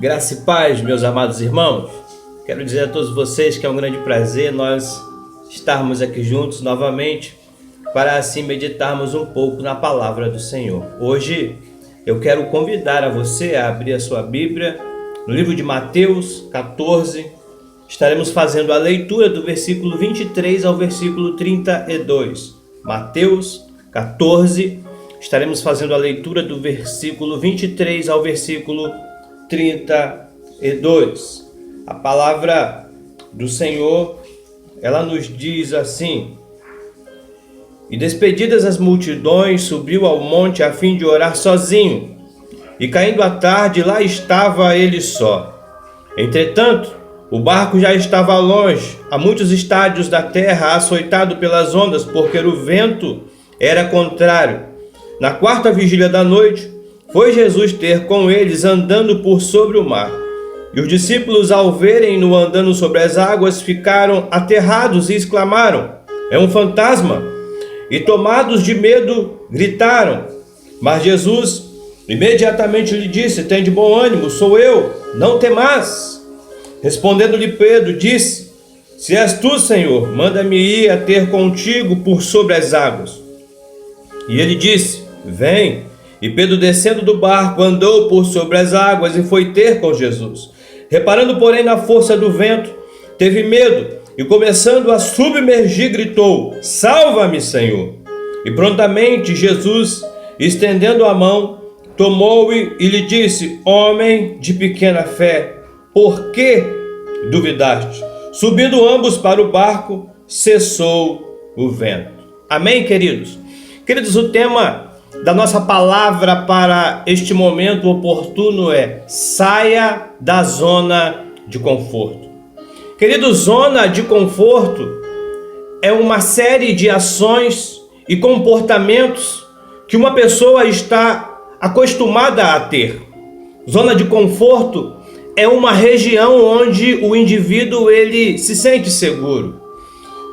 Graça e paz, meus amados irmãos. Quero dizer a todos vocês que é um grande prazer nós estarmos aqui juntos novamente para assim meditarmos um pouco na palavra do Senhor. Hoje eu quero convidar a você a abrir a sua Bíblia no livro de Mateus 14. Estaremos fazendo a leitura do versículo 23 ao versículo 32. Mateus 14, estaremos fazendo a leitura do versículo 23 ao versículo 32. A palavra do Senhor, ela nos diz assim: E despedidas as multidões, subiu ao monte a fim de orar sozinho. E caindo a tarde, lá estava ele só. Entretanto, o barco já estava longe, a muitos estádios da terra, açoitado pelas ondas, porque o vento era contrário. Na quarta vigília da noite, foi Jesus ter com eles andando por sobre o mar. E os discípulos, ao verem-no andando sobre as águas, ficaram aterrados e exclamaram: É um fantasma! E tomados de medo, gritaram. Mas Jesus imediatamente lhe disse: Tende bom ânimo, sou eu, não temais. Respondendo-lhe Pedro, disse: Se és tu, Senhor, manda-me ir a ter contigo por sobre as águas. E ele disse: Vem. E Pedro, descendo do barco, andou por sobre as águas e foi ter com Jesus. Reparando, porém, na força do vento, teve medo e, começando a submergir, gritou: Salva-me, Senhor! E prontamente Jesus, estendendo a mão, tomou-o e lhe disse: Homem de pequena fé, por que duvidaste? Subindo ambos para o barco, cessou o vento. Amém, queridos? Queridos, o tema da nossa palavra para este momento oportuno é: saia da zona de conforto. Querido, zona de conforto é uma série de ações e comportamentos que uma pessoa está acostumada a ter. Zona de conforto é uma região onde o indivíduo ele se sente seguro.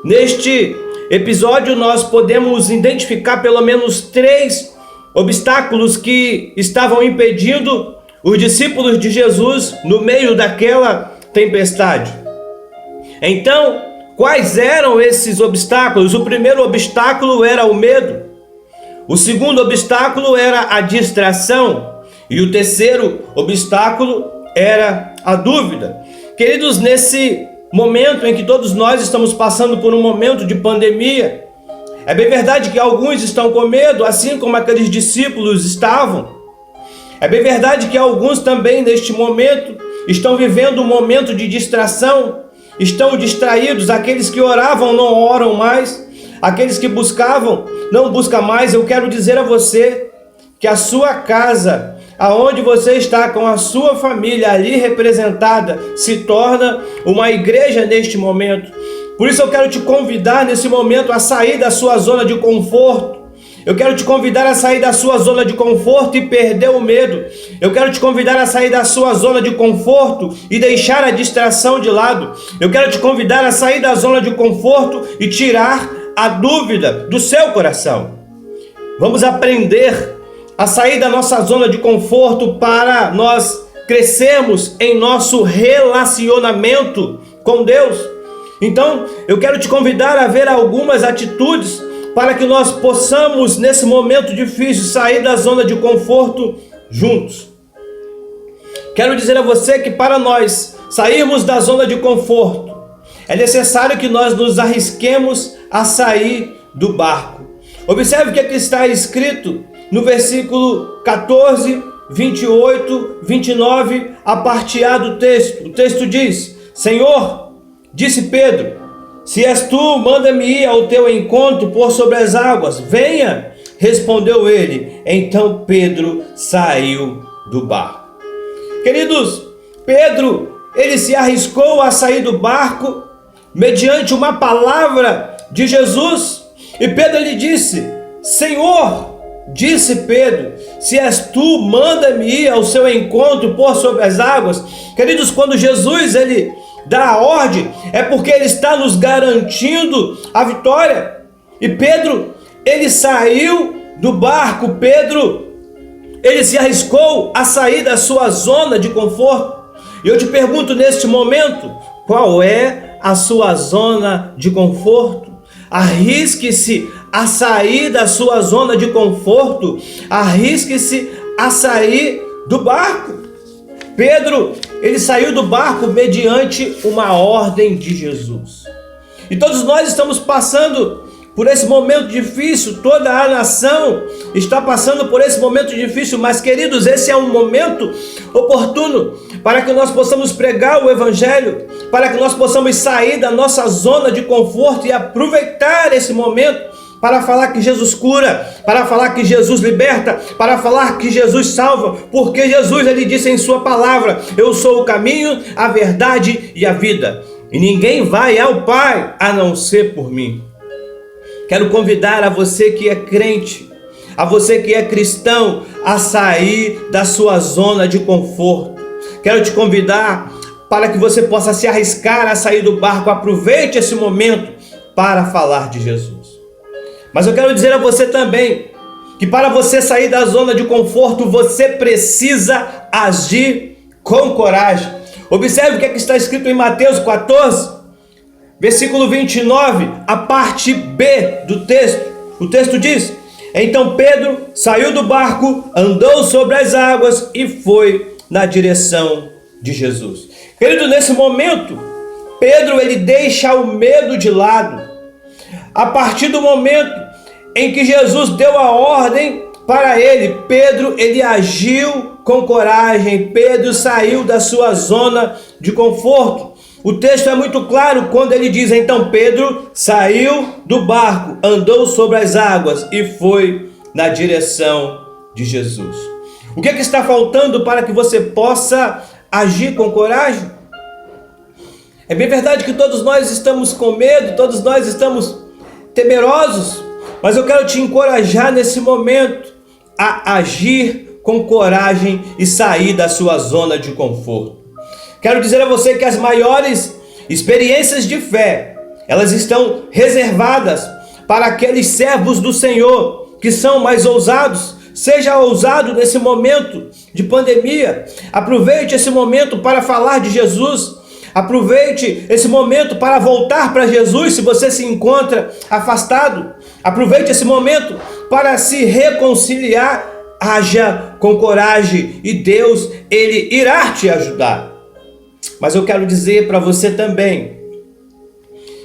Neste episódio nós podemos identificar pelo menos 3 obstáculos que estavam impedindo os discípulos de Jesus no meio daquela tempestade. Então, quais eram esses obstáculos? O primeiro obstáculo era o medo. O segundo obstáculo era a distração. E o terceiro obstáculo era a dúvida. Queridos, nesse momento em que todos nós estamos passando por um momento de pandemia, é bem verdade que alguns estão com medo, assim como aqueles discípulos estavam. É bem verdade que alguns também neste momento estão vivendo um momento de distração, estão distraídos. Aqueles que oravam não oram mais, aqueles que buscavam não buscam mais. Eu quero dizer a você que a sua casa, aonde você está com a sua família ali representada, se torna uma igreja neste momento. Por isso eu quero te convidar nesse momento a sair da sua zona de conforto. Eu quero te convidar a sair da sua zona de conforto e perder o medo. Eu quero te convidar a sair da sua zona de conforto e deixar a distração de lado. Eu quero te convidar a sair da zona de conforto e tirar a dúvida do seu coração. Vamos aprender a sair da nossa zona de conforto para nós crescermos em nosso relacionamento com Deus. Então, eu quero te convidar a ver algumas atitudes para que nós possamos, nesse momento difícil, sair da zona de conforto juntos. Quero dizer a você que para nós sairmos da zona de conforto, é necessário que nós nos arrisquemos a sair do barco. Observe o que aqui está escrito no versículo 14, 28, 29, a parte A do texto. O texto diz: Senhor, disse Pedro, se és tu, manda-me ir ao teu encontro por sobre as águas. Venha, respondeu ele. Então Pedro saiu do barco. Queridos, Pedro, ele se arriscou a sair do barco mediante uma palavra de Jesus. E Pedro lhe disse: Senhor, disse Pedro, se és tu, manda-me ir ao seu encontro por sobre as águas. Queridos, quando Jesus ele dá a ordem, é porque ele está nos garantindo a vitória. E Pedro, ele saiu do barco. Pedro ele se arriscou a sair da sua zona de conforto. E eu te pergunto neste momento, qual é a sua zona de conforto? Arrisque-se a sair da sua zona de conforto, arrisque-se a sair do barco. Pedro, ele saiu do barco mediante uma ordem de Jesus. E todos nós estamos passando por esse momento difícil, toda a nação está passando por esse momento difícil, mas queridos, esse é um momento oportuno para que nós possamos pregar o Evangelho, para que nós possamos sair da nossa zona de conforto e aproveitar esse momento para falar que Jesus cura, para falar que Jesus liberta, para falar que Jesus salva, porque Jesus, ele disse em sua palavra: eu sou o caminho, a verdade e a vida, e ninguém vai ao Pai a não ser por mim. Quero convidar a você que é crente, a você que é cristão, a sair da sua zona de conforto. Quero te convidar para que você possa se arriscar a sair do barco. Aproveite esse momento para falar de Jesus. Mas eu quero dizer a você também que para você sair da zona de conforto, você precisa agir com coragem. Observe o que está escrito em Mateus 14, versículo 29, a parte B do texto. O texto diz: então Pedro saiu do barco, andou sobre as águas e foi na direção de Jesus. Querido, nesse momento, Pedro, ele deixa o medo de lado. A partir do momento em que Jesus deu a ordem para ele, Pedro, ele agiu com coragem. Pedro saiu da sua zona de conforto. O texto é muito claro quando ele diz: então Pedro saiu do barco, andou sobre as águas e foi na direção de Jesus. O que está faltando para que você possa agir com coragem? É bem verdade que todos nós estamos com medo, todos nós estamos temerosos, mas eu quero te encorajar nesse momento a agir com coragem e sair da sua zona de conforto. Quero dizer a você que as maiores experiências de fé, elas estão reservadas para aqueles servos do Senhor que são mais ousados. Seja ousado nesse momento de pandemia. Aproveite esse momento para falar de Jesus. Aproveite esse momento para voltar para Jesus se você se encontra afastado. Aproveite esse momento para se reconciliar. Haja com coragem e Deus, ele irá te ajudar. Mas eu quero dizer para você também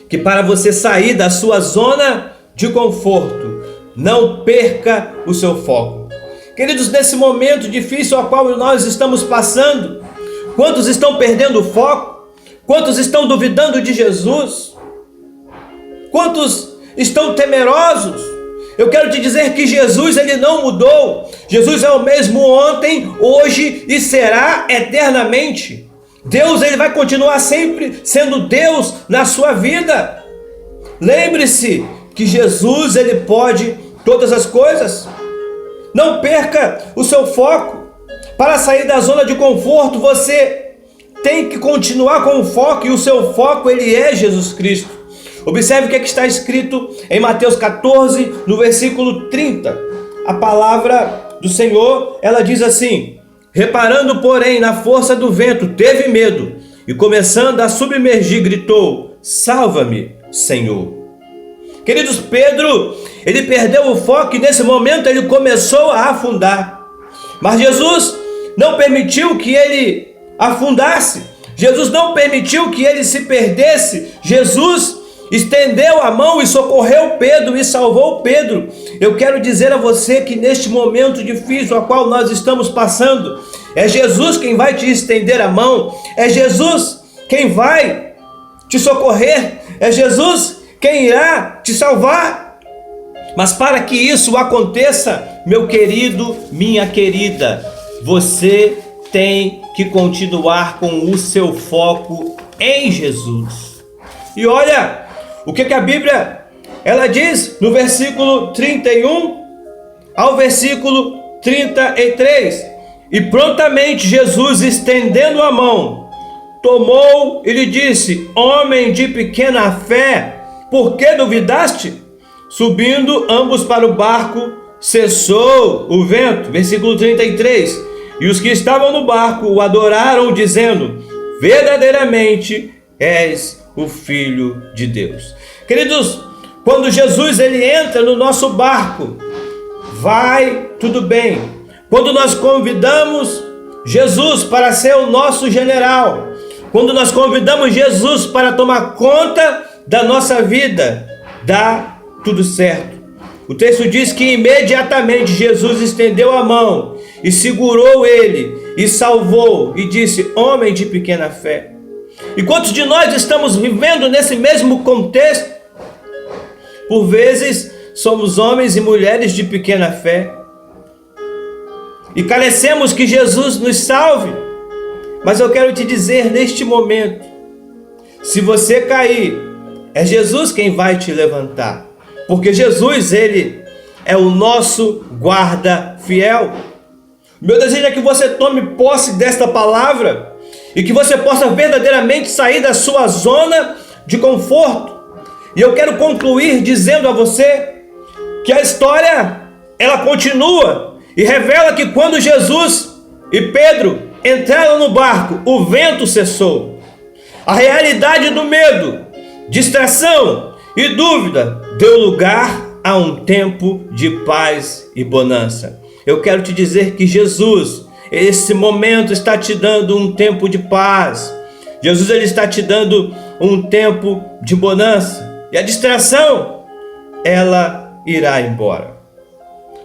que para você sair da sua zona de conforto, não perca o seu foco. Queridos, nesse momento difícil ao qual nós estamos passando, quantos estão perdendo o foco? Quantos estão duvidando de Jesus? Quantos estão temerosos? Eu quero te dizer que Jesus, ele não mudou. Jesus é o mesmo ontem, hoje e será eternamente. Deus, ele vai continuar sempre sendo Deus na sua vida. Lembre-se que Jesus, ele pode todas as coisas. Não perca o seu foco. Para sair da zona de conforto, você tem que continuar com o foco, e o seu foco, ele é Jesus Cristo. Observe o que está escrito em Mateus 14, no versículo 30. A palavra do Senhor, ela diz assim: reparando, porém, na força do vento, teve medo, e começando a submergir, gritou: salva-me, Senhor. Queridos, Pedro, ele perdeu o foco e nesse momento ele começou a afundar. Mas Jesus não permitiu que ele afundasse. Jesus não permitiu que ele se perdesse. Jesus estendeu a mão e socorreu Pedro e salvou Pedro. Eu quero dizer a você que neste momento difícil ao qual nós estamos passando, é Jesus quem vai te estender a mão, é Jesus quem vai te socorrer, é Jesus quem irá te salvar. Mas para que isso aconteça, meu querido, minha querida, você tem que continuar com o seu foco em Jesus. E olha o que a Bíblia ela diz no versículo 31 ao versículo 33. E prontamente Jesus, estendendo a mão, tomou e lhe disse: homem de pequena fé, por que duvidaste? Subindo ambos para o barco, cessou o vento. Versículo 33. E os que estavam no barco o adoraram, dizendo: verdadeiramente és o Filho de Deus. Queridos, quando Jesus ele entra no nosso barco, vai tudo bem. Quando nós convidamos Jesus para ser o nosso general, quando nós convidamos Jesus para tomar conta da nossa vida, dá tudo certo. O texto diz que imediatamente Jesus estendeu a mão e segurou ele e salvou e disse: homem de pequena fé. E quantos de nós estamos vivendo nesse mesmo contexto? Por vezes somos homens e mulheres de pequena fé e carecemos que Jesus nos salve. Mas eu quero te dizer neste momento, se você cair, é Jesus quem vai te levantar, porque Jesus, ele é o nosso guarda fiel. Meu desejo é que você tome posse desta palavra e que você possa verdadeiramente sair da sua zona de conforto. E eu quero concluir dizendo a você que a história, ela continua e revela que quando Jesus e Pedro entraram no barco, o vento cessou. A realidade do medo, distração e dúvida deu lugar a um tempo de paz e bonança. Eu quero te dizer que Jesus, esse momento, está te dando um tempo de paz. Jesus, ele está te dando um tempo de bonança. E a distração, ela irá embora.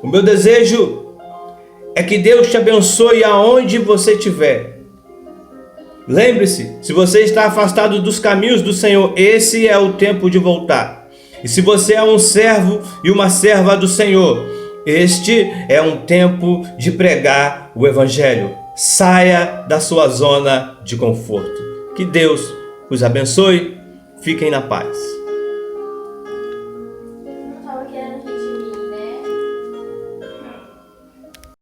O meu desejo é que Deus te abençoe aonde você estiver. Lembre-se, se você está afastado dos caminhos do Senhor, esse é o tempo de voltar. E se você é um servo e uma serva do Senhor, este é um tempo de pregar o Evangelho. Saia da sua zona de conforto. Que Deus os abençoe. Fiquem na paz.